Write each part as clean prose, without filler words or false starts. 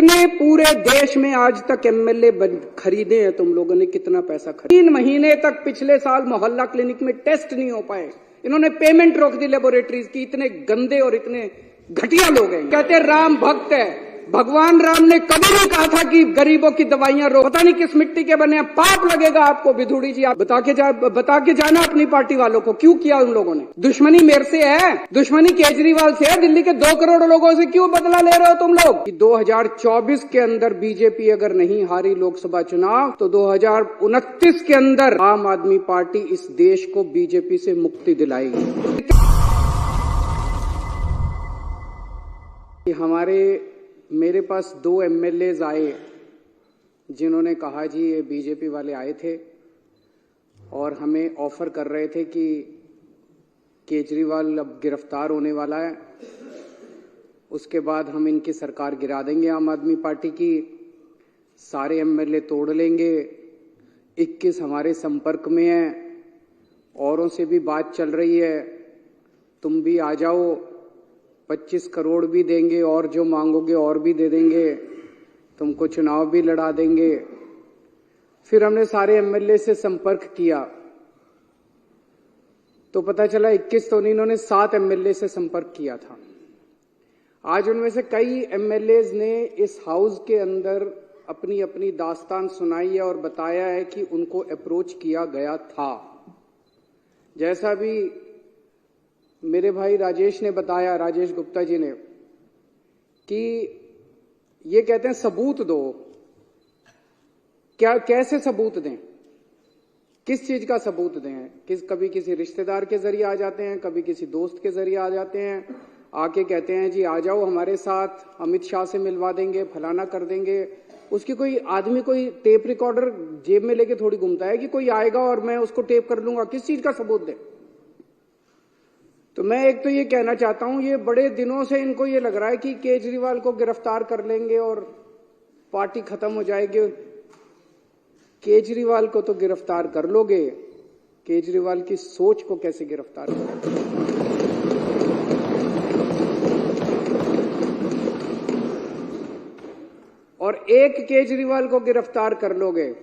कितने पूरे देश में आज तक एमएलए खरीदे हैं तुम लोगों ने? कितना पैसा खरीदा? 3 महीने तक पिछले साल मोहल्ला क्लिनिक में टेस्ट नहीं हो पाए। इन्होंने पेमेंट रोक दी लेबोरेटरीज की। इतने गंदे और इतने घटिया लोग हैं। कहते राम भक्त है। भगवान राम ने कभी नहीं कहा था कि गरीबों की दवाइयां रोक। पता नहीं किस मिट्टी के बने हैं। पाप लगेगा आपको विधुड़ी जी। आप बता के जाना अपनी पार्टी वालों को क्यों किया उन लोगों ने। दुश्मनी मेरे से है, दुश्मनी केजरीवाल से है। दिल्ली के 2 करोड़ लोगों से क्यों बदला ले रहे हो तुम लोग? कि 2024 के अंदर बीजेपी अगर नहीं हारी लोकसभा चुनाव तो 2029 के अंदर आम आदमी पार्टी इस देश को बीजेपी से मुक्ति दिलाएगी। मेरे पास 2 एमएलएज आए जिन्होंने कहा जी ये बीजेपी वाले आए थे और हमें ऑफर कर रहे थे कि केजरीवाल अब गिरफ्तार होने वाला है, उसके बाद हम इनकी सरकार गिरा देंगे आम आदमी पार्टी की, सारे एमएलए तोड़ लेंगे। 21 हमारे संपर्क में हैं, औरों से भी बात चल रही है, तुम भी आ जाओ, 25 करोड़ भी देंगे और जो मांगोगे और भी दे देंगे, तुमको चुनाव भी लड़ा देंगे। फिर हमने सारे एमएलए से संपर्क किया तो पता चला 21 तो नहीं, इन्होंने 7 एमएलए से संपर्क किया था। आज उनमें से कई एमएलएज ने इस हाउस के अंदर अपनी अपनी दास्तान सुनाई है और बताया है कि उनको अप्रोच किया गया था। जैसा भी मेरे भाई राजेश ने बताया, राजेश गुप्ता जी ने, कि ये कहते हैं सबूत दो। क्या कैसे सबूत दें? किस चीज का सबूत दें? कभी किसी रिश्तेदार के जरिए आ जाते हैं, कभी किसी दोस्त के जरिए आ जाते हैं, आके कहते हैं जी आ जाओ हमारे साथ, अमित शाह से मिलवा देंगे, फलाना कर देंगे। उसकी कोई आदमी कोई टेप रिकॉर्डर जेब में लेके थोड़ी घूमता है कि कोई आएगा और मैं उसको टेप कर लूंगा। किस चीज का सबूत दें? तो मैं एक तो ये कहना चाहता हूं, ये बड़े दिनों से इनको ये लग रहा है कि केजरीवाल को गिरफ्तार कर लेंगे और पार्टी खत्म हो जाएगी। केजरीवाल को तो गिरफ्तार कर लोगे, केजरीवाल की सोच को कैसे गिरफ्तार करोगे? और एक केजरीवाल को गिरफ्तार कर लोगे,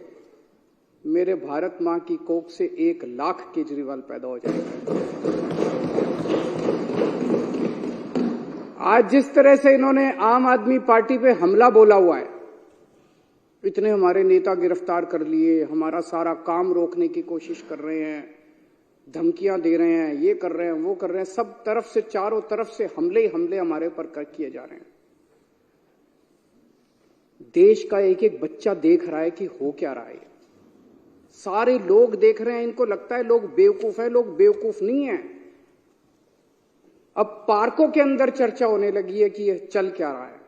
मेरे भारत मां की कोख से 1 लाख केजरीवाल पैदा हो जाएगा। आज जिस तरह से इन्होंने आम आदमी पार्टी पे हमला बोला हुआ है, इतने हमारे नेता गिरफ्तार कर लिए, हमारा सारा काम रोकने की कोशिश कर रहे हैं, धमकियां दे रहे हैं, ये कर रहे हैं, वो कर रहे हैं, सब तरफ से, चारों तरफ से हमले ही हमले हमारे ऊपर किए जा रहे हैं। देश का एक एक बच्चा देख रहा है कि हो क्या रहा है। सारे लोग देख रहे हैं, इनको लगता है लोग बेवकूफ है, लोग बेवकूफ नहीं है। अब पार्कों के अंदर चर्चा होने लगी है कि यह चल क्या रहा है,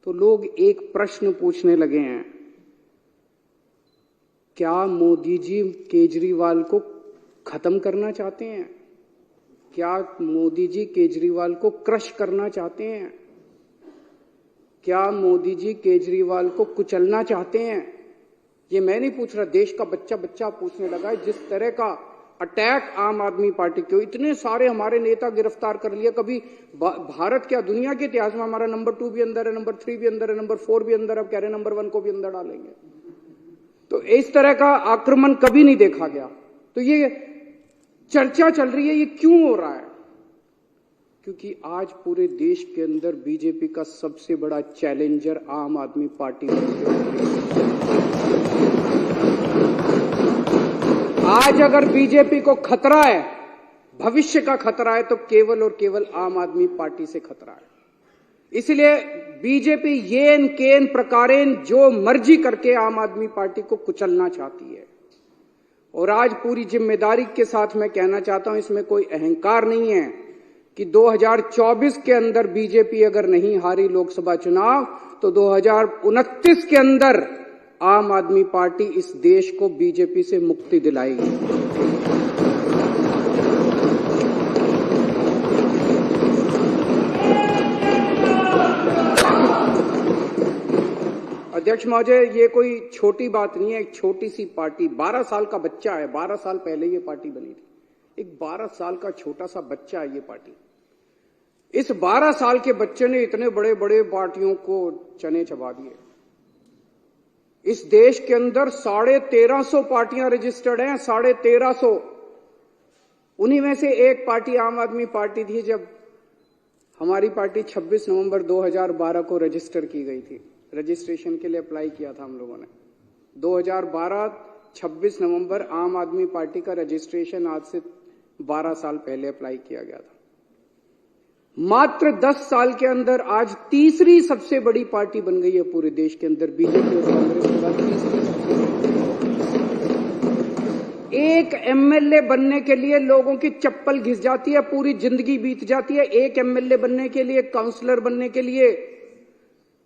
तो लोग एक प्रश्न पूछने लगे हैं, क्या मोदी जी केजरीवाल को खत्म करना चाहते हैं? क्या मोदी जी केजरीवाल को क्रश करना चाहते हैं? क्या मोदी जी केजरीवाल को कुचलना चाहते हैं? ये मैं नहीं पूछ रहा, देश का बच्चा बच्चा पूछने लगा है। जिस तरह का अटैक आम आदमी पार्टी के, इतने सारे हमारे नेता गिरफ्तार कर लिए। कभी भारत क्या दुनिया के इतिहास में हमारा नंबर 2 भी अंदर है, नंबर 3 भी अंदर है, नंबर 4 भी अंदर, अब कह रहे हैं नंबर 1 को भी अंदर डालेंगे। तो इस तरह का आक्रमण कभी नहीं देखा गया। तो ये चर्चा चल रही है, ये क्यों हो रहा है? क्योंकि आज पूरे देश के अंदर बीजेपी का सबसे बड़ा चैलेंजर आम आदमी पार्टी है। आज अगर बीजेपी को खतरा है, भविष्य का खतरा है, तो केवल और केवल आम आदमी पार्टी से खतरा है। इसलिए बीजेपी येन केन प्रकारेन जो मर्जी करके आम आदमी पार्टी को कुचलना चाहती है। और आज पूरी जिम्मेदारी के साथ मैं कहना चाहता हूं, इसमें कोई अहंकार नहीं है, कि 2024 के अंदर बीजेपी अगर नहीं हारी लोकसभा चुनाव तो 2029 के अंदर आम आदमी पार्टी इस देश को बीजेपी से मुक्ति दिलाएगी। अध्यक्ष महोदय, ये कोई छोटी बात नहीं है। एक छोटी सी पार्टी, 12 साल का बच्चा है, 12 साल पहले ये पार्टी बनी थी। एक 12 साल का छोटा सा बच्चा है ये पार्टी। इस 12 साल के बच्चे ने इतने बड़े बड़े पार्टियों को चने चबा दिए। इस देश के अंदर 1350 पार्टियां रजिस्टर्ड हैं, 1350। उन्हीं में से एक पार्टी आम आदमी पार्टी थी। जब हमारी पार्टी 26 नवंबर 2012 को रजिस्टर की गई थी, रजिस्ट्रेशन के लिए अप्लाई किया था हम लोगों ने 2012 26 नवंबर आम आदमी पार्टी का रजिस्ट्रेशन आज से 12 साल पहले अप्लाई किया गया था। मात्र 10 साल के अंदर आज तीसरी सबसे बड़ी पार्टी बन गई है पूरे देश के अंदर। बीजेपी और कांग्रेस के बाद तीसरी सबसे बड़ी। एक एमएलए बनने के लिए लोगों की चप्पल घिस जाती है, पूरी जिंदगी बीत जाती है एक एमएलए बनने के लिए, काउंसलर बनने के लिए।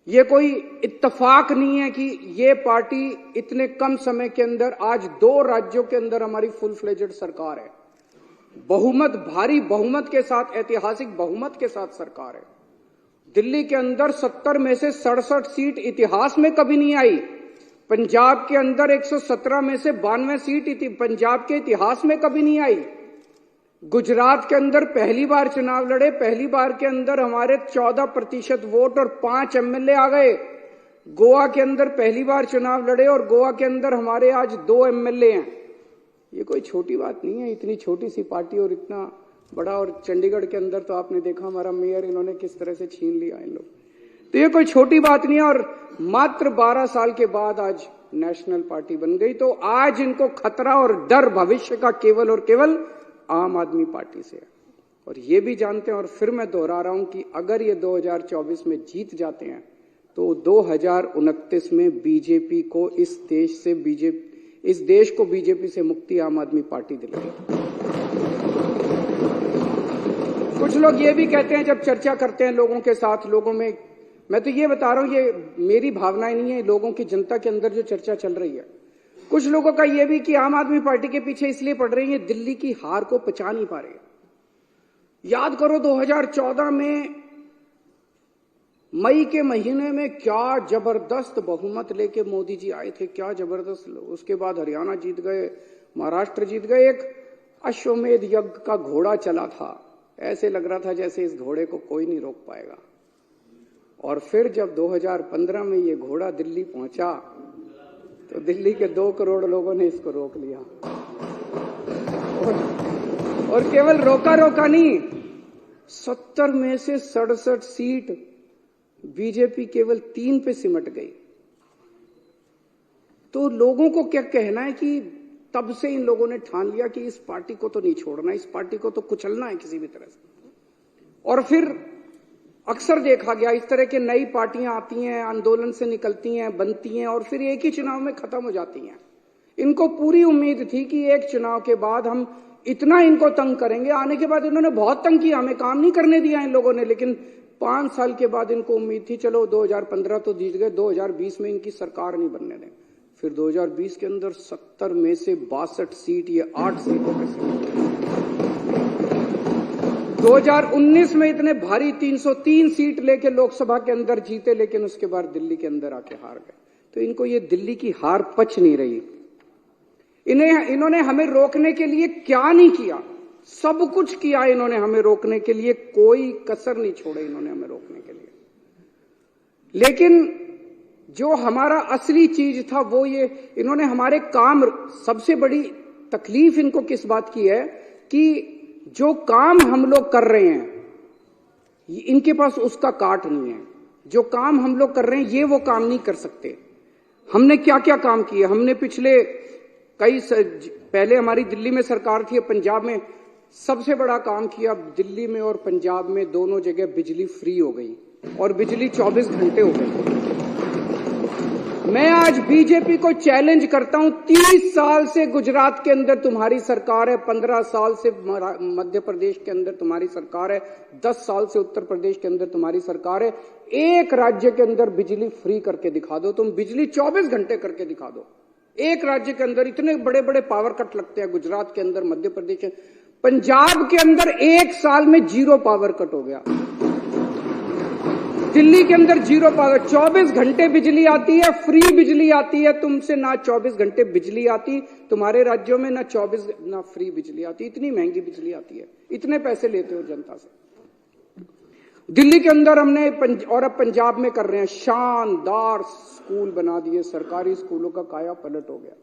ये कोई इत्तेफाक नहीं है कि ये पार्टी इतने कम समय के अंदर आज 2 राज्यों के अंदर हमारी फुल फ्लेजेड सरकार है, बहुमत, भारी बहुमत के साथ, ऐतिहासिक बहुमत के साथ सरकार है। दिल्ली के अंदर 70 में से 67 सीट इतिहास में कभी नहीं आई। पंजाब के अंदर 117 में से 92 सीट पंजाब के इतिहास में कभी नहीं आई। गुजरात के अंदर पहली बार चुनाव लड़े, पहली बार के अंदर हमारे 14% वोट और 5 एमएलए आ गए। गोवा के अंदर पहली बार चुनाव लड़े और गोवा के अंदर हमारे आज 2 एमएलए हैं। ये कोई छोटी बात नहीं है, इतनी छोटी सी पार्टी और इतना बड़ा। और चंडीगढ़ के अंदर तो आपने देखा हमारा मेयर इन्होंने किस तरह से छीन लिया इन लोग। तो ये कोई छोटी बात नहीं है। और मात्र 12 साल के बाद आज नेशनल पार्टी बन गई। तो आज इनको खतरा और डर भविष्य का केवल और केवल आम आदमी पार्टी से है। और ये भी जानते हैं, और फिर मैं दोहरा रहा हूं कि अगर ये 2024 में जीत जाते हैं तो 2029 में बीजेपी को इस देश को बीजेपी से मुक्ति आम आदमी पार्टी दिलाएगी। कुछ लोग ये भी कहते हैं जब चर्चा करते हैं लोगों के साथ, लोगों में, मैं तो ये बता रहा हूं, ये मेरी भावनाएं नहीं है, लोगों की, जनता के अंदर जो चर्चा चल रही है, कुछ लोगों का ये भी कि आम आदमी पार्टी के पीछे इसलिए पड़ रही है, दिल्ली की हार को पचा नहीं पा रहे। याद करो 2014 में मई के महीने में क्या जबरदस्त बहुमत लेके मोदी जी आए थे, क्या जबरदस्त। उसके बाद हरियाणा जीत गए, महाराष्ट्र जीत गए। एक अश्वमेध यज्ञ का घोड़ा चला था, ऐसे लग रहा था जैसे इस घोड़े को कोई नहीं रोक पाएगा। और फिर जब 2015 में ये घोड़ा दिल्ली पहुंचा तो दिल्ली के 2 करोड़ लोगों ने इसको रोक लिया। और केवल रोका नहीं, 70 में से 67 सीट बीजेपी केवल 3 पे सिमट गई। तो लोगों को क्या कहना है कि तब से इन लोगों ने ठान लिया कि इस पार्टी को तो नहीं छोड़ना, इस पार्टी को तो कुचलना है किसी भी तरह से। और फिर अक्सर देखा गया इस तरह के नई पार्टियां आती हैं, आंदोलन से निकलती हैं, बनती हैं और फिर एक ही चुनाव में खत्म हो जाती हैं। इनको पूरी उम्मीद थी कि एक चुनाव के बाद हम इतना इनको तंग करेंगे। आने के बाद इन्होंने बहुत तंग किया, हमें काम नहीं करने दिया इन लोगों ने। लेकिन 5 साल के बाद इनको उम्मीद थी चलो 2015 तो जीत गए, 2020 में इनकी सरकार नहीं बनने दें। फिर 2020 के अंदर 70 में से 62 सीट, ये 8 सीटों पे से 2019 में इतने भारी 303 सीट लेके लोकसभा के अंदर जीते, लेकिन उसके बाद दिल्ली के अंदर आके हार गए। तो इनको ये दिल्ली की हार पच नहीं रही। इन्होंने हमें रोकने के लिए क्या नहीं किया, सब कुछ किया इन्होंने हमें रोकने के लिए, कोई कसर नहीं छोड़े इन्होंने हमें रोकने के लिए। लेकिन जो हमारा असली चीज था वो ये, इन्होंने हमारे काम, सबसे बड़ी तकलीफ इनको किस बात की है कि जो काम हम लोग कर रहे हैं इनके पास उसका काट नहीं है। जो काम हम लोग कर रहे हैं ये वो काम नहीं कर सकते। हमने क्या क्या काम किए, हमने पिछले पहले हमारी दिल्ली में सरकार थी, पंजाब में सबसे बड़ा काम किया। दिल्ली में और पंजाब में दोनों जगह बिजली फ्री हो गई और बिजली 24 घंटे हो गई। मैं आज बीजेपी को चैलेंज करता हूं, 30 साल से गुजरात के अंदर तुम्हारी सरकार है, 15 साल से मध्य प्रदेश के अंदर तुम्हारी सरकार है, 10 साल से उत्तर प्रदेश के अंदर तुम्हारी सरकार है। एक राज्य के अंदर बिजली फ्री करके दिखा दो, तुम बिजली 24 घंटे करके दिखा दो। एक राज्य के अंदर इतने बड़े बड़े पावर कट लगते हैं, गुजरात के अंदर, मध्य प्रदेश, पंजाब के अंदर 1 साल में 0 पावर कट हो गया। दिल्ली के अंदर 0 पावर, 24 घंटे बिजली आती है, फ्री बिजली आती है। तुमसे ना 24 घंटे बिजली आती, तुम्हारे राज्यों में ना 24 ना फ्री बिजली आती। इतनी महंगी बिजली आती है, इतने पैसे लेते हो जनता से। दिल्ली के अंदर हमने और अब पंजाब में कर रहे हैं, शानदार स्कूल बना दिए, सरकारी स्कूलों का काया पलट हो गया।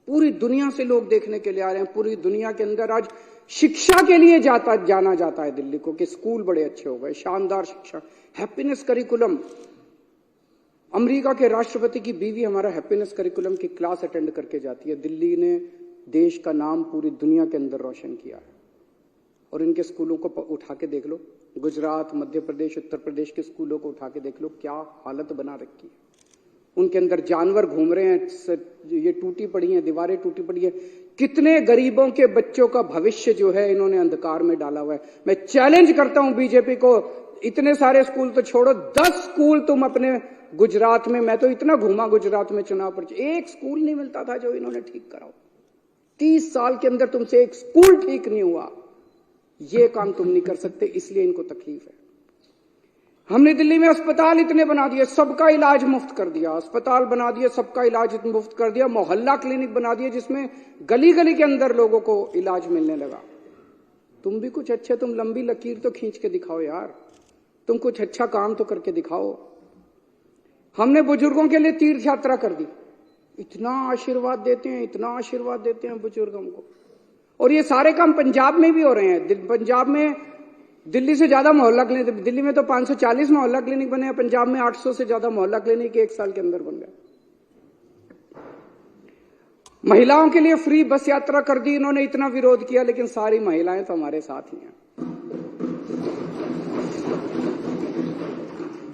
पूरी दुनिया से लोग देखने के लिए आ रहे हैं। पूरी दुनिया के अंदर आज शिक्षा के लिए जाना जाता है दिल्ली को कि स्कूल बड़े अच्छे हो गए, शानदार शिक्षा, हैप्पीनेस करिकुलम। अमेरिका के राष्ट्रपति की बीवी हमारा हैप्पीनेस करिकुलम की क्लास अटेंड करके जाती है। दिल्ली ने देश का नाम पूरी दुनिया के अंदर रोशन किया है। और इनके स्कूलों को उठा के देख लो, गुजरात, मध्य प्रदेश, उत्तर प्रदेश के स्कूलों को उठा के देख लो, क्या हालत बना रखी है। उनके अंदर जानवर घूम रहे हैं, ये टूटी पड़ी हैं, दीवारें टूटी पड़ी है। कितने गरीबों के बच्चों का भविष्य जो है इन्होंने अंधकार में डाला हुआ है। मैं चैलेंज करता हूं बीजेपी को, इतने सारे स्कूल तो छोड़ो, 10 स्कूल तुम अपने गुजरात में, मैं तो इतना घूमा गुजरात में चुनाव पर, एक स्कूल नहीं मिलता था जो इन्होंने ठीक कराओ। 30 साल के अंदर तुमसे एक स्कूल ठीक नहीं हुआ। ये काम तुम नहीं कर सकते, इसलिए इनको तकलीफ है। हमने दिल्ली में अस्पताल इतने बना दिए, सबका इलाज मुफ्त कर दिया, अस्पताल बना दिए, सबका इलाज मुफ्त कर दिया, मोहल्ला क्लिनिक बना दिए जिसमें गली गली के अंदर लोगों को इलाज मिलने लगा। तुम भी कुछ अच्छे, तुम लंबी लकीर तो खींच के दिखाओ यार, तुम कुछ अच्छा काम तो करके दिखाओ। हमने बुजुर्गों के लिए तीर्थ यात्रा कर दी, इतना आशीर्वाद देते हैं, इतना आशीर्वाद देते हैं बुजुर्गों को। और ये सारे काम पंजाब में भी हो रहे हैं। पंजाब में दिल्ली से ज्यादा मोहल्ला क्लिनिक, दिल्ली में तो 540 मोहल्ला क्लिनिक बने हैं, पंजाब में 800 से ज्यादा मोहल्ला क्लिनिक 1 साल के अंदर बन गए। महिलाओं के लिए फ्री बस यात्रा कर दी इन्होंने, इतना विरोध किया, लेकिन सारी महिलाएं तो हमारे साथ ही हैं।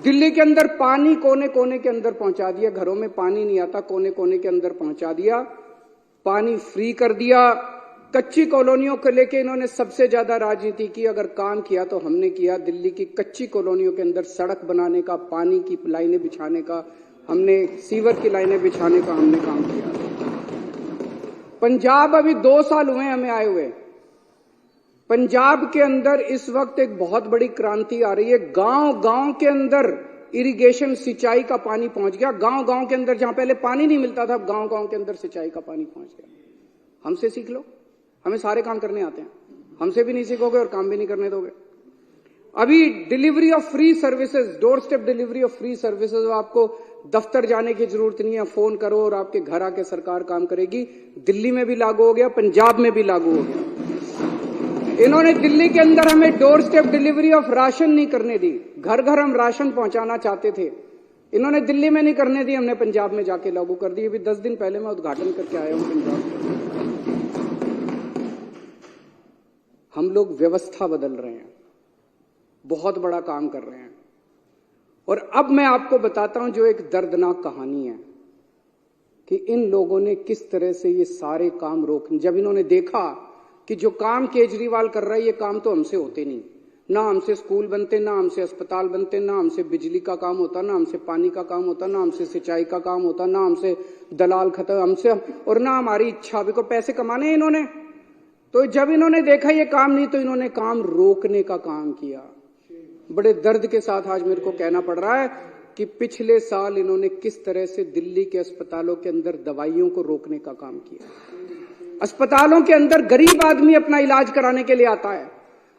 दिल्ली के अंदर पानी कोने कोने के अंदर पहुंचा दिया, घरों में पानी नहीं आता, कोने कोने के अंदर पहुंचा दिया, पानी फ्री कर दिया। कच्ची कॉलोनियों को लेके इन्होंने सबसे ज्यादा राजनीति की, अगर काम किया तो हमने किया। दिल्ली की कच्ची कॉलोनियों के अंदर सड़क बनाने का, पानी की लाइनें बिछाने का, हमने सीवर की लाइनें बिछाने का हमने काम किया। पंजाब अभी 2 साल हुए हमें आए हुए, पंजाब के अंदर इस वक्त एक बहुत बड़ी क्रांति आ रही है। गांव गांव के अंदर इरिगेशन, सिंचाई का पानी पहुंच गया। गांव गांव के अंदर जहां पहले पानी नहीं मिलता था, अब गांव गांव के अंदर सिंचाई का पानी पहुंच गया। हमसे सीख लो, हमें सारे काम करने आते हैं, हमसे भी नहीं सीखोगे और काम भी नहीं करने दोगे। अभी delivery of free services, door step delivery of free services, आपको दफ्तर जाने की जरूरत नहीं है, फोन करो और आपके घर आके सरकार काम करेगी। दिल्ली में भी लागू हो गया, पंजाब में भी लागू हो गया। इन्होंने दिल्ली के अंदर हमें door step delivery of ration नहीं करने दी, घर घर हम राशन पहुंचाना चाहते थे, इन्होंने दिल्ली में नहीं करने दी, हमने पंजाब में जाके लागू कर दी। अभी 10 दिन पहले मैं उद्घाटन करके आया हूं पंजाब में। हम लोग व्यवस्था बदल रहे हैं, बहुत बड़ा काम कर रहे हैं। और अब मैं आपको बताता हूं जो एक दर्दनाक कहानी है कि इन लोगों ने किस तरह से ये सारे काम रोक, जब इन्होंने देखा कि जो काम केजरीवाल कर रहा है ये काम तो हमसे होते नहीं, ना हमसे स्कूल बनते, ना हमसे अस्पताल बनते, ना हमसे बिजली का काम होता, ना हमसे पानी का काम होता, ना हमसे सिंचाई का काम होता, ना हमसे दलाल खत्म, हमसे और ना हमारी इच्छा भी को पैसे कमाने हैं इन्होंने। तो जब इन्होंने देखा ये काम नहीं, तो इन्होंने काम रोकने का काम किया। बड़े दर्द के साथ आज मेरे को कहना पड़ रहा है कि पिछले साल इन्होंने किस तरह से दिल्ली के अस्पतालों के अंदर दवाइयों को रोकने का काम किया। अस्पतालों के अंदर गरीब आदमी अपना इलाज कराने के लिए आता है,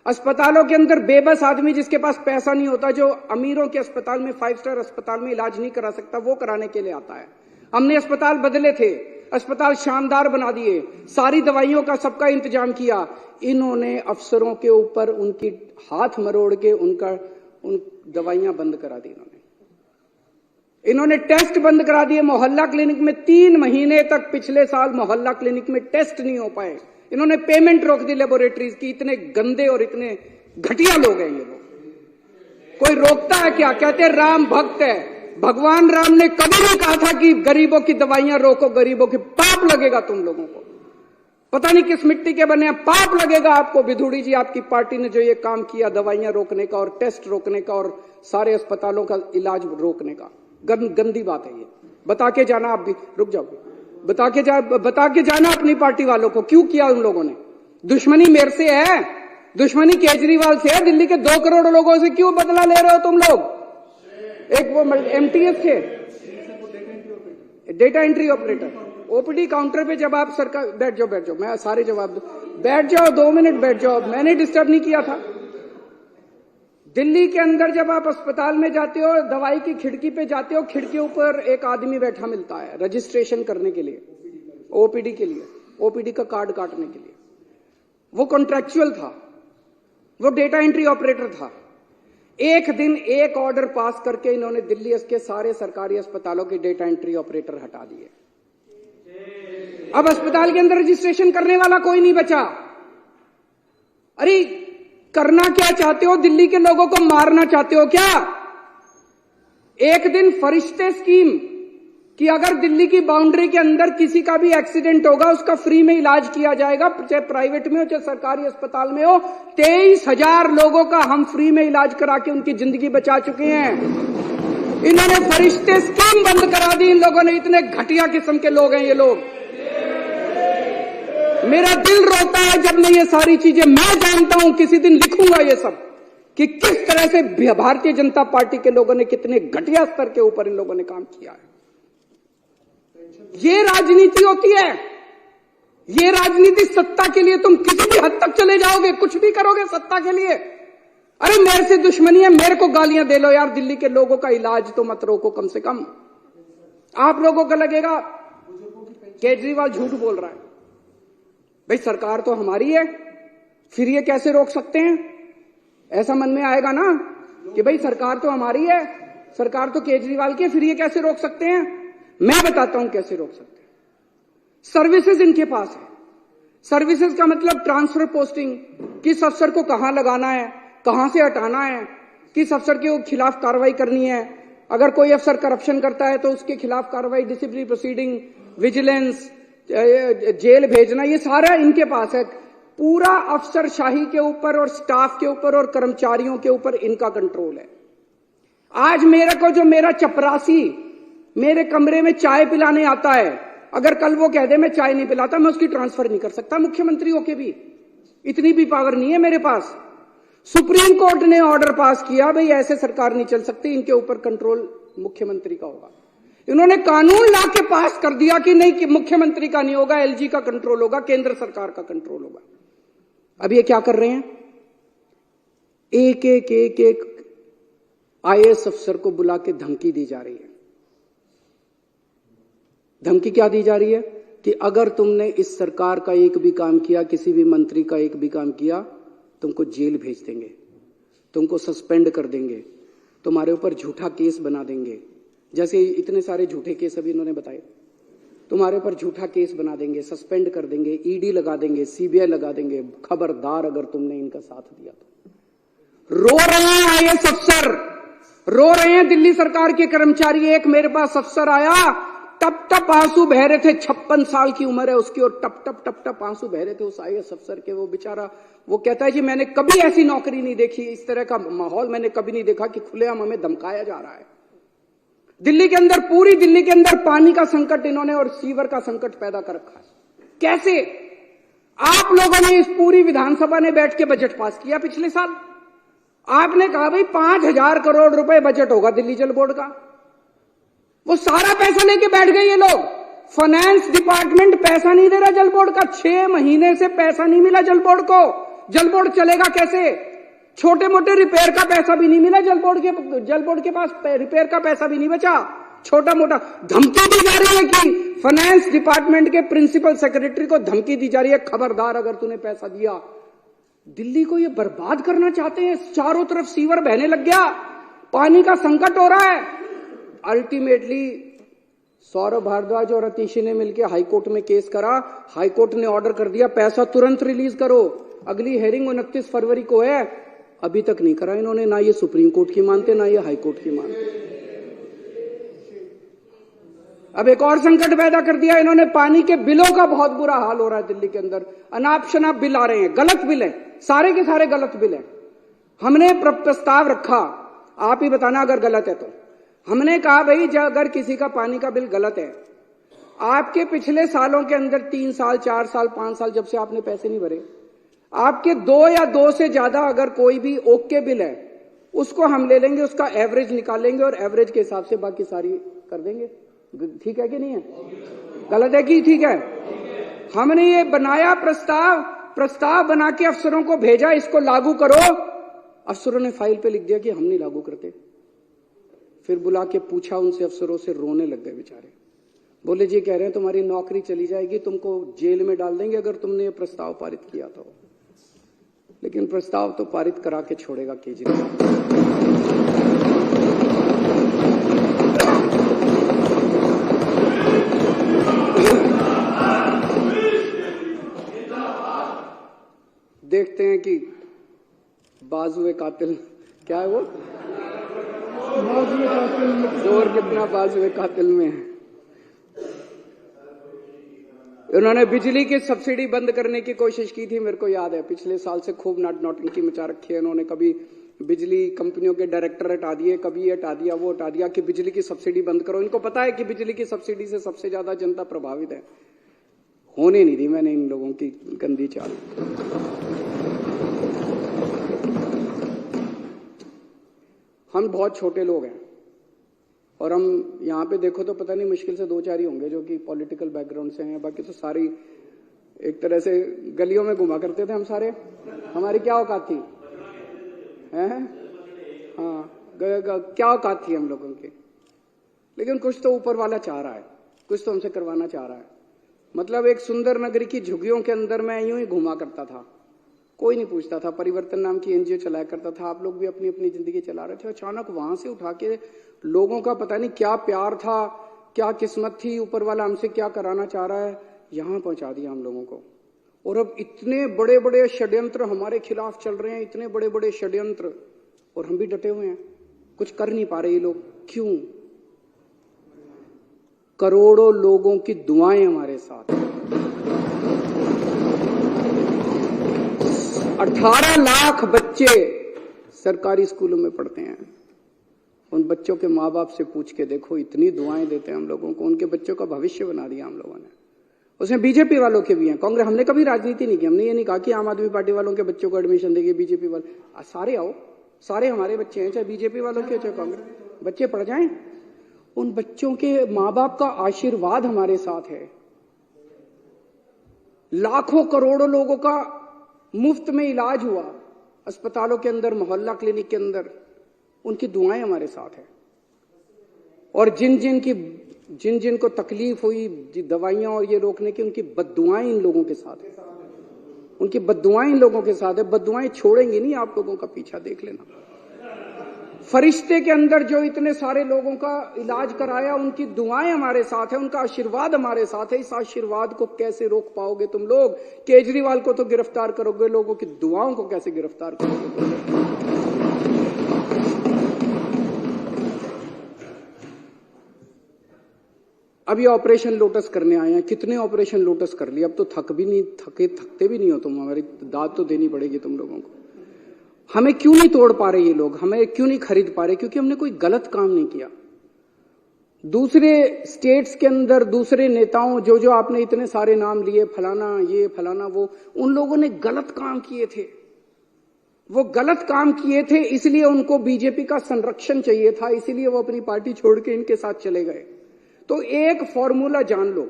अस्पतालों के अंदर बेबस आदमी जिसके पास पैसा नहीं होता, जो अमीरों के अस्पताल में, 5 स्टार अस्पताल में इलाज नहीं करा सकता, वो कराने के लिए आता है। हमने अस्पताल बदले थे, अस्पताल शानदार बना दिए, सारी दवाइयों का सबका इंतजाम किया। इन्होंने अफसरों के ऊपर उनकी हाथ मरोड़ के उन दवाइयां बंद करा दी। इन्होंने टेस्ट बंद करा दिए। मोहल्ला क्लिनिक में 3 महीने तक पिछले साल मोहल्ला क्लिनिक में टेस्ट नहीं हो पाए। इन्होंने पेमेंट रोक दी लेबोरेटरीज की। इतने गंदे और इतने घटिया लोग हैं ये लोग। कोई रोकता है क्या? कहते राम भक्त है। भगवान राम ने कभी नहीं कहा था कि गरीबों की दवाइयां रोको, गरीबों की। पाप लगेगा तुम लोगों को, पता नहीं किस मिट्टी के बने हैं, पाप लगेगा आपको। विधुड़ी जी, आपकी पार्टी ने जो ये काम किया दवाइयां रोकने का और टेस्ट रोकने का और सारे अस्पतालों का इलाज रोकने का, गंदी बात है ये। बता के जाना, आप भी रुक जाओ, बता के जाना अपनी पार्टी वालों को क्यों किया उन लोगों ने। दुश्मनी मेरे से है, दुश्मनी केजरीवाल से है। दिल्ली के 2 करोड़ लोगों से क्यों बदला ले रहे हो तुम लोग? एक वो MTS थे, data entry operator, OPD counter पे जब आप सरकार, बैठ जाओ, मैं सारे जवाब दूं, बैठ जाओ, 2 मिनट बैठ जाओ, मैंने डिस्टर्ब नहीं किया था। दिल्ली के अंदर जब आप अस्पताल में जाते हो, दवाई की खिड़की पे जाते हो, खिड़की ऊपर एक आदमी बैठा मिलता है रजिस्ट्रेशन करने के लिए, ओपीडी के लिए, ओपीडी का कार्ड काटने के लिए। वो कॉन्ट्रैक्चुअल था, वो डेटा एंट्री ऑपरेटर था। एक दिन एक ऑर्डर पास करके इन्होंने दिल्ली के सारे सरकारी अस्पतालों के डेटा एंट्री ऑपरेटर हटा दिए। अब अस्पताल के अंदर रजिस्ट्रेशन करने वाला कोई नहीं बचा। अरे करना क्या चाहते हो? दिल्ली के लोगों को मारना चाहते हो क्या? एक दिन फरिश्ते स्कीम कि अगर दिल्ली की बाउंड्री के अंदर किसी का भी एक्सीडेंट होगा उसका फ्री में इलाज किया जाएगा, चाहे प्राइवेट में हो चाहे सरकारी अस्पताल में हो। 23,000 लोगों का हम फ्री में इलाज करा के उनकी जिंदगी बचा चुके हैं। इन्होंने फरिश्ते स्कीम बंद करा दी। इन लोगों ने, इतने घटिया किस्म के लोग हैं ये लोग। मेरा दिल रोता है जब मैं ये सारी चीजें, मैं जानता हूं किसी दिन लिखूंगा ये सब कि किस तरह से भारतीय जनता पार्टी के लोगों ने कितने घटिया स्तर के ऊपर इन लोगों ने काम किया है। ये राजनीति होती है। ये राजनीति सत्ता के लिए तुम किसी भी हद तक चले जाओगे, कुछ भी करोगे सत्ता के लिए। अरे मेरे से दुश्मनी है, मेरे को गालियां दे लो यार, दिल्ली के लोगों का इलाज तो मत रोको कम से कम। आप लोगों को लगेगा केजरीवाल झूठ बोल रहा है। भाई सरकार तो हमारी है, फिर ये कैसे रोक सकते हैं? ऐसा मन में आएगा ना कि भाई सरकार तो हमारी है, सरकार तो केजरीवाल की है, फिर ये कैसे रोक सकते हैं? मैं बताता हूं कैसे रोक सकते हैं। सर्विसेज इनके पास है। सर्विसेज का मतलब ट्रांसफर पोस्टिंग, किस अफसर को कहां लगाना है, कहां से हटाना है, किस अफसर के खिलाफ कार्रवाई करनी है। अगर कोई अफसर करप्शन करता है तो उसके खिलाफ कार्रवाई, डिसिप्लिनरी प्रोसीडिंग, विजिलेंस, जेल भेजना, ये सारा इनके पास है। पूरा अफसरशाही के ऊपर और स्टाफ के ऊपर और कर्मचारियों के ऊपर इनका कंट्रोल है। आज मेरे को जो मेरा चपरासी मेरे कमरे में चाय पिलाने आता है, अगर कल वो कह दे मैं चाय नहीं पिलाता, मैं उसकी ट्रांसफर नहीं कर सकता मुख्यमंत्री होके भी। इतनी भी पावर नहीं है मेरे पास। सुप्रीम कोर्ट ने ऑर्डर पास किया, भाई ऐसे सरकार नहीं चल सकती, इनके ऊपर कंट्रोल मुख्यमंत्री का होगा। इन्होंने कानून ला के पास कर दिया कि नहीं, कि मुख्यमंत्री का नहीं होगा, एलजी का कंट्रोल होगा, केंद्र सरकार का कंट्रोल होगा। अब ये क्या कर रहे हैं? एक एक आईएएस अफसर को बुला के धमकी दी जा रही है। धमकी क्या दी जा रही है? कि अगर तुमने इस सरकार का एक भी काम किया, किसी भी मंत्री का एक भी काम किया, तुमको जेल भेज देंगे, तुमको सस्पेंड कर देंगे, तुम्हारे ऊपर झूठा केस बना देंगे। जैसे इतने सारे झूठे केस अभी इन्होंने बताए, तुम्हारे ऊपर झूठा केस बना देंगे, सस्पेंड कर देंगे, ईडी लगा देंगे, सीबीआई लगा देंगे। खबरदार अगर तुमने इनका साथ दिया तो। रो रहे हैं आईएएस अफसर, रो रहे हैं दिल्ली सरकार के कर्मचारी। एक मेरे पास अफसर आया, टप टप आंसू बह रहे थे, 56 साल की उम्र है उसकी, और टप टप टप टप आंसू बह रहे थे उस आईएएस अफसर के। वो बेचारा, वो कहता है कि मैंने कभी ऐसी नौकरी नहीं देखी, इस तरह का माहौल मैंने कभी नहीं देखा कि खुलेआम हमें धमकाया जा रहा है। दिल्ली के अंदर, पूरी दिल्ली के अंदर पानी का संकट इन्होंने और सीवर का संकट पैदा कर रखा है। कैसे? आप लोगों ने, इस पूरी विधानसभा ने बैठ के बजट पास किया पिछले साल। आपने कहा भाई 5,000 करोड़ रुपए बजट होगा दिल्ली जल बोर्ड का। वो सारा पैसा लेके बैठ गए ये लोग। फाइनेंस डिपार्टमेंट पैसा नहीं दे रहा जल बोर्ड का। 6 महीने से पैसा नहीं मिला जल बोर्ड को। जल बोर्ड चलेगा कैसे? छोटे मोटे रिपेयर का पैसा भी नहीं मिला जल बोर्ड के पास रिपेयर का पैसा भी नहीं बचा। छोटा मोटा धमकी दी जा रही है कि फाइनेंस डिपार्टमेंट के प्रिंसिपल सेक्रेटरी को धमकी दी जा रही है, खबरदार अगर तूने पैसा दिया। दिल्ली को ये बर्बाद करना चाहते हैं। चारों तरफ सीवर बहने लग गया, पानी का संकट हो रहा है। अल्टीमेटली सौरभ भारद्वाज और अतिशी ने मिलकर हाईकोर्ट में केस करा। हाईकोर्ट ने ऑर्डर कर दिया पैसा तुरंत रिलीज करो। अगली हेयरिंग 29 फरवरी को है, अभी तक नहीं करा इन्होंने। ना ये सुप्रीम कोर्ट की मानते, ना ये हाईकोर्ट की मानते। अब एक और संकट पैदा कर दिया इन्होंने। पानी के बिलों का बहुत बुरा हाल हो रहा है दिल्ली के अंदर। अनाप शनाप बिल आ रहे हैं, गलत बिल है, सारे के सारे गलत बिल है। हमने प्रस्ताव रखा, आप ही बताना अगर गलत है तो। हमने कहा भाई अगर किसी का पानी का बिल गलत है, आपके पिछले सालों के अंदर 3 साल 4 साल 5 साल जब से आपने पैसे नहीं भरे, आपके 2 या 2 से ज्यादा अगर कोई भी ओके बिल है, उसको हम ले लेंगे, उसका एवरेज निकालेंगे और एवरेज के हिसाब से बाकी सारी कर देंगे। ठीक है कि नहीं है? गलत है कि ठीक है? हमने ये बनाया प्रस्ताव बना के अफसरों को भेजा, इसको लागू करो। अफसरों ने फाइल पे लिख दिया कि हम नहीं लागू करते। फिर बुला के पूछा उनसे, अफसरों से, रोने लग गए बेचारे। बोले जी कह रहे हैं तुम्हारी नौकरी चली जाएगी, तुमको जेल में डाल देंगे अगर तुमने ये प्रस्ताव पारित किया तो। लेकिन प्रस्ताव तो पारित करा के छोड़ेगा केजरीवाल। देखते हैं कि बाजुए कातिल क्या है, वो बाजुए कातिल जोर कितना बाजुए कातिल में है। उन्होंने बिजली की सब्सिडी बंद करने की कोशिश की थी, मेरे को याद है। पिछले साल से खूब नौटंकी मचा रखी है उन्होंने। कभी बिजली कंपनियों के डायरेक्टर हटा दिए, कभी ये हटा दिया, वो हटा दिया कि बिजली की सब्सिडी बंद करो। इनको पता है कि बिजली की सब्सिडी से सबसे ज्यादा जनता प्रभावित है। होने नहीं दी मैंने इन लोगों की गंदी चाल। हम बहुत छोटे लोग हैं और हम यहाँ पे देखो तो पता नहीं मुश्किल से 2-4 ही होंगे जो कि पॉलिटिकल बैकग्राउंड से हैं। बाकी तो सारी एक तरह से गलियों में घुमा करते थे हम सारे। हमारी क्या औकात थी, हैं? हाँ, क्या औकात थी हम लोगों की। लेकिन कुछ तो ऊपर वाला चाह रहा है, कुछ तो हमसे करवाना चाह रहा है। मतलब एक सुंदर नगरी की झुग्गियों के अंदर मैं यूं ही घुमा करता था, कोई नहीं पूछता था। परिवर्तन नाम की एनजीओ चलाया करता था, आप लोग भी अपनी अपनी जिंदगी चला रहे थे। अचानक वहां से उठा के लोगों का पता नहीं क्या प्यार था, क्या किस्मत थी, ऊपर वाला हमसे क्या कराना चाह रहा है, यहां पहुंचा दिया हम लोगों को। और अब इतने बड़े बड़े षड्यंत्र हमारे खिलाफ चल रहे हैं, इतने बड़े बड़े षड्यंत्र, और हम भी डटे हुए हैं, कुछ कर नहीं पा रहे ये लोग। क्यों? करोड़ों लोगों की दुआएं हमारे साथ। 18 लाख बच्चे सरकारी स्कूलों में पढ़ते हैं। उन बच्चों के माँ बाप से पूछ के देखो, इतनी दुआएं देते हैं हम लोगों को। उनके बच्चों का भविष्य बना दिया हम लोगों ने। उसमें बीजेपी वालों के भी हैं, कांग्रेस। हमने कभी राजनीति नहीं की, हमने ये नहीं कहा कि आम आदमी पार्टी वालों के बच्चों को एडमिशन देंगे, बीजेपी वाले। सारे आओ, सारे हमारे बच्चे हैं, चाहे बीजेपी वालों के चाहे कांग्रेस। बच्चे पढ़ जाएं। उन बच्चों के माँ बाप का आशीर्वाद हमारे साथ है। लाखों करोड़ों लोगों का मुफ्त में इलाज हुआ अस्पतालों के अंदर, मोहल्ला क्लिनिक के अंदर। उनकी दुआएं हमारे साथ है। और जिन जिन को तकलीफ हुई दवाइयां और ये रोकने की, उनकी बद्दुआएं इन लोगों के साथ है। उनकी बद्दुआएं इन लोगों के साथ है। बद्दुआएं छोड़ेंगी नहीं आप लोगों का पीछा, देख लेना। फरिश्ते के अंदर जो इतने सारे लोगों का इलाज कराया, उनकी दुआएं हमारे साथ है, उनका आशीर्वाद हमारे साथ है। इस आशीर्वाद को कैसे रोक पाओगे तुम लोग? केजरीवाल को तो गिरफ्तार करोगे, लोगों की दुआओं को कैसे गिरफ्तार करोगे? अब ये ऑपरेशन लोटस करने आए हैं। कितने ऑपरेशन लोटस कर लिए, अब तो थकते भी नहीं हो तुम। हमारी दाद तो देनी पड़ेगी तुम लोगों को। हमें क्यों नहीं तोड़ पा रहे ये लोग, हमें क्यों नहीं खरीद पा रहे? क्योंकि हमने कोई गलत काम नहीं किया। दूसरे स्टेट्स के अंदर दूसरे नेताओं जो आपने इतने सारे नाम लिए, फलाना ये फलाना वो, उन लोगों ने गलत काम किए थे। वो गलत काम किए थे, इसलिए उनको बीजेपी का संरक्षण चाहिए था, इसीलिए वो अपनी पार्टी छोड़ के इनके साथ चले गए। तो एक फॉर्मूला जान लो,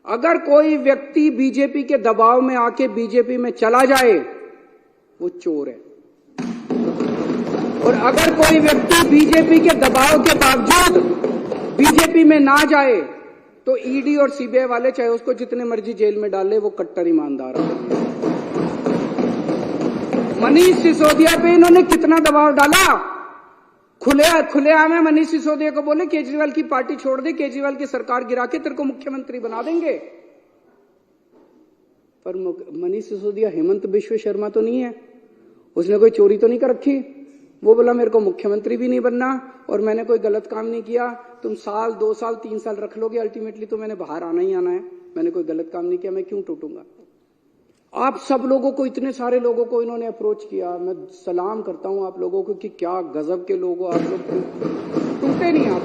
अगर कोई व्यक्ति बीजेपी के दबाव में आके बीजेपी में चला जाए, वो चोर है। और अगर कोई व्यक्ति बीजेपी के दबाव के बावजूद बीजेपी में ना जाए, तो ईडी और सीबीआई वाले चाहे उसको जितने मर्जी जेल में डाल ले, वो कट्टर ईमानदार है। मनीष सिसोदिया पे इन्होंने कितना दबाव डाला। खुलेआम है मनीष सिसोदिया को बोले केजरीवाल की पार्टी छोड़ दे, केजरीवाल की सरकार गिरा के तेरे को मुख्यमंत्री बना देंगे। पर मनीष सिसोदिया हेमंत बिश्व शर्मा तो नहीं है, उसने कोई चोरी तो नहीं कर रखी। वो बोला मेरे को मुख्यमंत्री भी नहीं बनना और मैंने कोई गलत काम नहीं किया। तुम 1 साल 2 साल 3 साल रख लोगे, अल्टीमेटली तो मैंने बाहर आना ही आना है। मैंने कोई गलत काम नहीं किया, मैं क्यों टूटूंगा? आप सब लोगों को, इतने सारे लोगों को इन्होंने अप्रोच किया। मैं सलाम करता हूं आप लोगों को कि क्या गजब के लोग हो आप लोग। टूटे नहीं, आप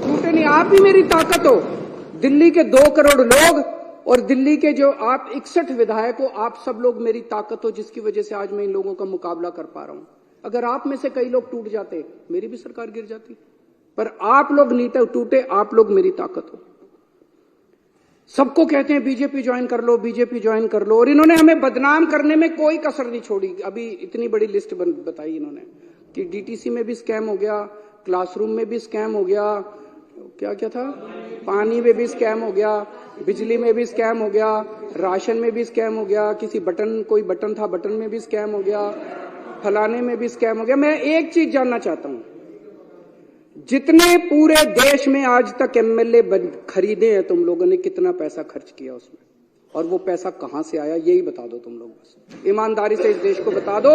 टूटे नहीं। आप ही मेरी ताकत हो। दिल्ली के 2 करोड़ लोग और दिल्ली के जो आप 61 विधायक हो, आप सब लोग मेरी ताकत हो, जिसकी वजह से आज मैं इन लोगों का मुकाबला कर पा रहा हूं। अगर आप में से कई लोग टूट जाते, मेरी भी सरकार गिर जाती। पर आप लोग नहीं टूटे, आप लोग मेरी ताकत हो। सबको कहते हैं बीजेपी ज्वाइन कर लो, बीजेपी ज्वाइन कर लो, और इन्होंने हमें बदनाम करने में कोई कसर नहीं छोड़ी। अभी इतनी बड़ी लिस्ट बताई इन्होंने कि डीटीसी में भी स्कैम हो गया, क्लासरूम में भी स्कैम हो गया, क्या क्या था, पानी में भी स्कैम हो गया, बिजली में भी स्कैम हो गया, राशन में भी स्कैम हो गया, किसी बटन, कोई बटन था बटन में भी स्कैम हो गया, फलाने में भी स्कैम हो गया। मैं एक चीज जानना चाहता हूं, जितने पूरे देश में आज तक एमएलए खरीदे हैं तुम लोगों ने, कितना पैसा खर्च किया उसमें, और वो पैसा कहां से आया, यही बता दो तुम लोग। बस ईमानदारी से इस देश को बता दो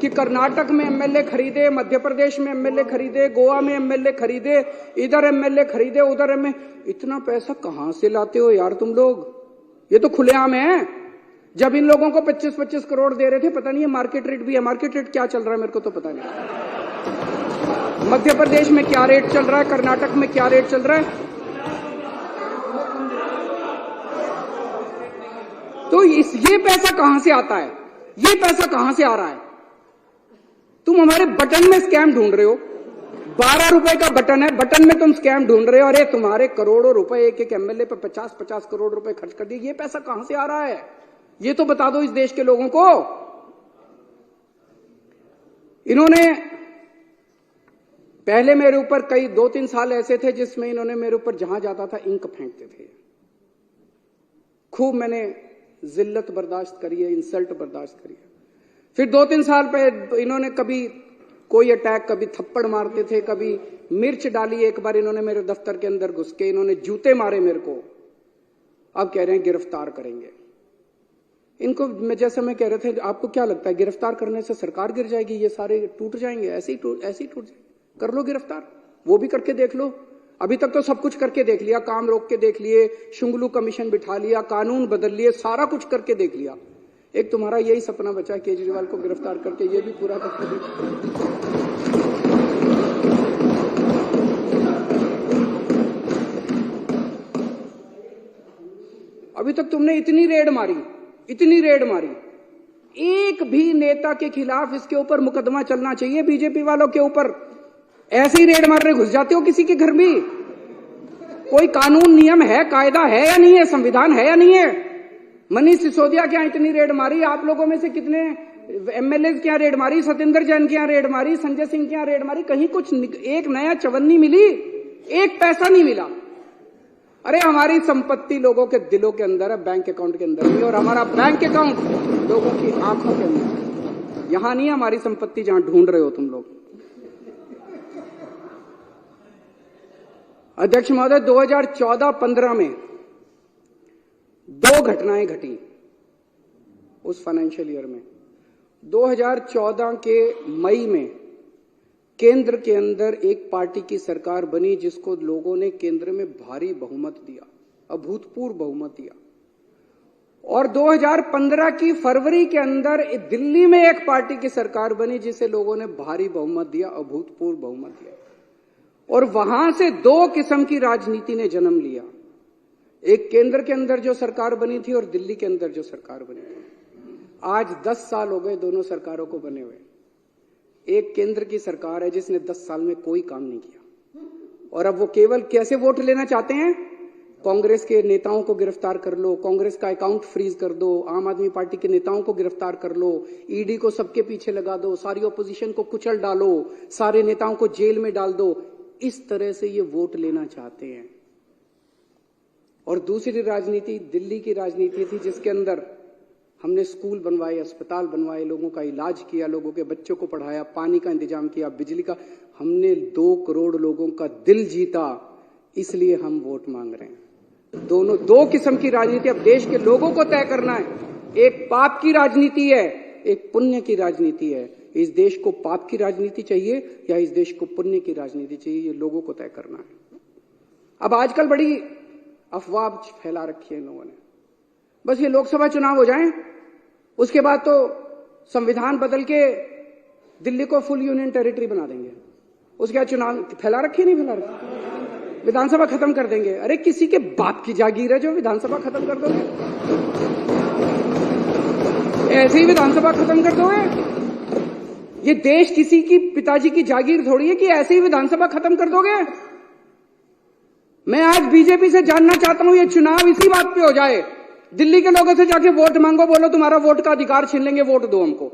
कि कर्नाटक में एमएलए खरीदे, मध्य प्रदेश में एमएलए खरीदे, गोवा में एमएलए खरीदे, इधर एमएलए खरीदे, उधर एमएलए, इतना पैसा कहां से लाते हो यार तुम लोग? ये तो खुलेआम है। जब इन लोगों को 25-25 करोड़ दे रहे थे, पता नहीं है मार्केट रेट भी है, मार्केट रेट क्या चल रहा है मेरे को तो पता नहीं। मध्य प्रदेश में क्या रेट चल रहा है, कर्नाटक में क्या रेट चल रहा है, तो ये पैसा कहां से आता है, ये पैसा कहां से आ रहा है? तुम हमारे बटन में स्कैम ढूंढ रहे हो, 12 रुपए का बटन है, बटन में तुम स्कैम ढूंढ रहे हो। अरे तुम्हारे करोड़ों रुपए एक एक एमएलए पर 50-50 करोड़ रुपए खर्च कर दिए, ये पैसा कहां से आ रहा है, ये तो बता दो इस देश के लोगों को। इन्होंने पहले मेरे ऊपर कई 2-3 साल ऐसे थे जिसमें इन्होंने मेरे ऊपर जहां जाता था इंक फेंकते थे। खूब मैंने जिल्लत बर्दाश्त करी है, इंसल्ट बर्दाश्त करी है। फिर 2-3 साल पे इन्होंने कभी कोई अटैक, कभी थप्पड़ मारते थे, कभी मिर्च डाली। एक बार इन्होंने मेरे दफ्तर के अंदर घुस के इन्होंने जूते मारे मेरे को। अब कह रहे हैं गिरफ्तार करेंगे इनको। मैं जैसे मैं कह रहे थे, आपको क्या लगता है गिरफ्तार करने से सरकार गिर जाएगी, ये सारे टूट जाएंगे? ऐसे ही टूट जाएंगे। कर लो गिरफ्तार, वो भी करके देख लो। अभी तक तो सब कुछ करके देख लिया, काम रोक के देख लिए, शुंगलू कमीशन बिठा लिया, कानून बदल लिए, सारा कुछ करके देख लिया। एक तुम्हारा यही सपना बचा केजरीवाल को गिरफ्तार करके, ये भी पूरा करके देख। अभी तक तुमने इतनी रेड मारी, एक भी नेता के खिलाफ इसके ऊपर मुकदमा चलना चाहिए। बीजेपी वालों के ऊपर ऐसे ही रेड मारने घुस जाते हो किसी के घर भी। कोई कानून नियम है, कायदा है या नहीं है, संविधान है या नहीं है? मनीष सिसोदिया क्या इतनी रेड मारी? आप लोगों में से कितने एमएलए क्या रेड मारी? सत्येंद्र जैन क्या रेड मारी? संजय सिंह क्या रेड मारी? कहीं कुछ एक नया चवन्नी मिली? एक पैसा नहीं मिला। अरे हमारी संपत्ति लोगों के दिलों के अंदर है, बैंक अकाउंट के अंदर नहीं, और हमारा बैंक अकाउंट लोगों की आंखों के अंदर। यहां नहीं है हमारी संपत्ति जहां ढूंढ रहे हो तुम लोग। अध्यक्ष महोदय, 2014-15 में 2 घटनाएं घटी उस फाइनेंशियल ईयर में। 2014 के मई में केंद्र के अंदर एक पार्टी की सरकार बनी जिसको लोगों ने केंद्र में भारी बहुमत दिया, अभूतपूर्व बहुमत दिया। और 2015 की फरवरी के अंदर दिल्ली में एक पार्टी की सरकार बनी जिसे लोगों ने भारी बहुमत दिया, अभूतपूर्व बहुमत दिया। और वहां से 2 किस्म की राजनीति ने जन्म लिया। एक केंद्र के अंदर जो सरकार बनी थी और दिल्ली के अंदर जो सरकार बनी थी। आज 10 साल हो गए दोनों सरकारों को बने हुए। एक केंद्र की सरकार है जिसने 10 साल में कोई काम नहीं किया, और अब वो केवल कैसे वोट लेना चाहते हैं? कांग्रेस के नेताओं को गिरफ्तार कर लो, कांग्रेस का अकाउंट फ्रीज कर दो, आम आदमी पार्टी के नेताओं को गिरफ्तार कर लो, ईडी को सबके पीछे लगा दो, सारी ऑपोजिशन को कुचल डालो, सारे नेताओं को जेल में डाल दो। इस तरह से ये वोट लेना चाहते हैं। और दूसरी राजनीति दिल्ली की राजनीति थी जिसके अंदर हमने स्कूल बनवाए, अस्पताल बनवाए, लोगों का इलाज किया, लोगों के बच्चों को पढ़ाया, पानी का इंतजाम किया, बिजली का। हमने 2 करोड़ लोगों का दिल जीता, इसलिए हम वोट मांग रहे हैं। दोनों 2 किस्म की राजनीति अब देश के लोगों को तय करना है। एक पाप की राजनीति है, एक पुण्य की राजनीति है। इस देश को पाप की राजनीति चाहिए या इस देश को पुण्य की राजनीति चाहिए, ये लोगों को तय करना है। अब आजकल बड़ी अफवाह फैला रखी है इन लोगों ने। बस ये लोकसभा चुनाव हो जाएं, उसके बाद तो संविधान बदल के दिल्ली को फुल यूनियन टेरिटरी बना देंगे। उसके बाद चुनाव फैला रखी नहीं फैला रखी, विधानसभा खत्म कर देंगे। अरे किसी के बाप की जागीर है जो विधानसभा खत्म कर दोगे? ऐसे ही विधानसभा खत्म कर दोगे? ये देश किसी की पिताजी की जागीर थोड़ी है कि ऐसे ही विधानसभा खत्म कर दोगे। मैं आज बीजेपी से जानना चाहता हूं, ये चुनाव इसी बात पे हो जाए, दिल्ली के लोगों से जाके वोट मांगो, बोलो तुम्हारा वोट का अधिकार छीन लेंगे, वोट दो हमको।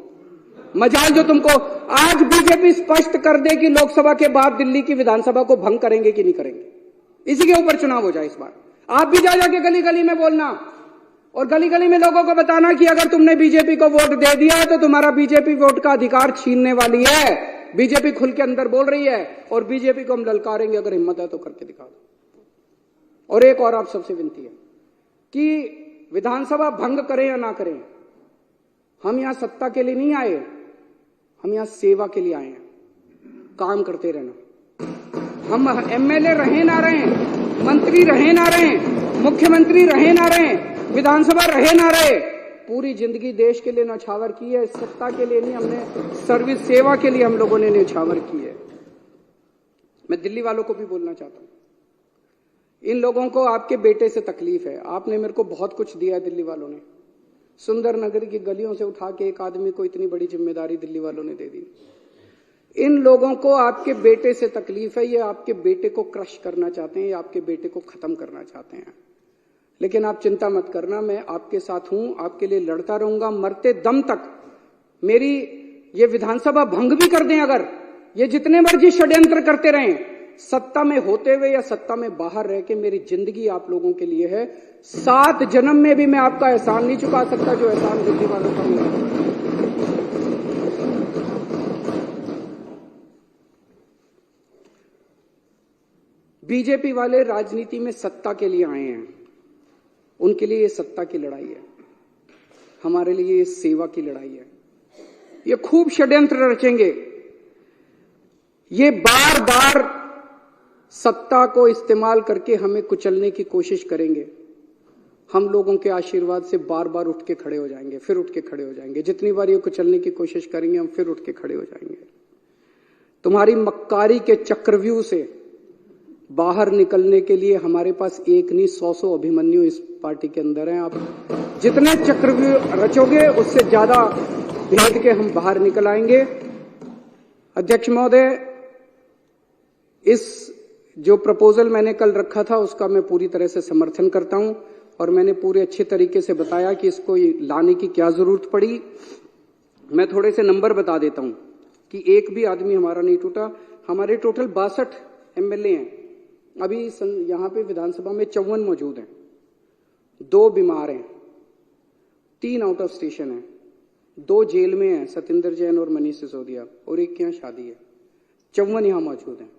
मजाल जो तुमको। आज बीजेपी स्पष्ट कर दे कि लोकसभा के बाद दिल्ली की विधानसभा को भंग करेंगे कि नहीं करेंगे, इसी के ऊपर चुनाव हो जाए इस बार। आप भी जा जाके गली गली में बोलना और गली गली में लोगों को बताना कि अगर तुमने बीजेपी को वोट दे दिया तो तुम्हारा बीजेपी वोट का अधिकार छीनने वाली है। बीजेपी खुल के अंदर बोल रही है और बीजेपी को हम ललकारेंगे, अगर हिम्मत है तो करके दिखा दो। और एक और आप सबसे विनती है कि विधानसभा भंग करें या ना करें, हम यहां सत्ता के लिए नहीं आए, हम यहां सेवा के लिए आए हैं, काम करते रहना। हम एमएलए रहे ना रहे, मंत्री रहे ना रहे, मुख्यमंत्री रहे ना रहे, विधानसभा रहे ना रहे, पूरी जिंदगी देश के लिए न्यौछावर की है, सत्ता के लिए नहीं, हमने सर्विस सेवा के लिए हम लोगों ने न्यौछावर की है। मैं दिल्ली वालों को भी बोलना चाहता हूं, इन लोगों को आपके बेटे से तकलीफ है। आपने मेरे को बहुत कुछ दिया है दिल्ली वालों ने, सुंदर नगर की गलियों से उठा के एक आदमी को इतनी बड़ी जिम्मेदारी दिल्ली वालों ने दे दी। इन लोगों को आपके बेटे से तकलीफ है, ये आपके बेटे को क्रश करना चाहते हैं, ये आपके बेटे को खत्म करना चाहते हैं। लेकिन आप चिंता मत करना, मैं आपके साथ हूं, आपके लिए लड़ता रहूंगा मरते दम तक। मेरी ये विधानसभा भंग भी कर दें, अगर ये जितने मर्जी षड्यंत्र करते रहें, सत्ता में होते हुए या सत्ता में बाहर रह के, मेरी जिंदगी आप लोगों के लिए है। 7 जन्म में भी मैं आपका एहसान नहीं चुका सकता जो एहसान दिल्ली वालों का मेरा है। बीजेपी वाले राजनीति में सत्ता के लिए आए हैं, उनके लिए ये सत्ता की लड़ाई है, हमारे लिए ये सेवा की लड़ाई है। ये खूब षड्यंत्र रचेंगे, ये बार बार सत्ता को इस्तेमाल करके हमें कुचलने की कोशिश करेंगे। हम लोगों के आशीर्वाद से बार बार उठ के खड़े हो जाएंगे, फिर उठ के खड़े हो जाएंगे। जितनी बार ये कुचलने की कोशिश करेंगे, हम फिर उठ के खड़े हो जाएंगे। तुम्हारी मक्कारी के चक्रव्यूह से बाहर निकलने के लिए हमारे पास एक नहीं 100 अभिमन्यु इस पार्टी के अंदर हैं। आप जितने चक्रव्यूह रचोगे उससे ज्यादा भेद के हम बाहर निकल आएंगे। अध्यक्ष महोदय, इस जो प्रपोजल मैंने कल रखा था उसका मैं पूरी तरह से समर्थन करता हूं और मैंने पूरे अच्छे तरीके से बताया कि इसको लाने की क्या जरूरत पड़ी। मैं थोड़े से नंबर बता देता हूं कि एक भी आदमी हमारा नहीं टूटा। हमारे टोटल 62 एमएलए हैं, अभी यहां पे विधानसभा में 54 मौजूद हैं, 2 बीमार हैं, 3 आउट ऑफ स्टेशन हैं, 2 जेल में हैं, सत्येंद्र जैन और मनीष सिसोदिया, और एक के यहां शादी है। 54 यहां मौजूद हैं।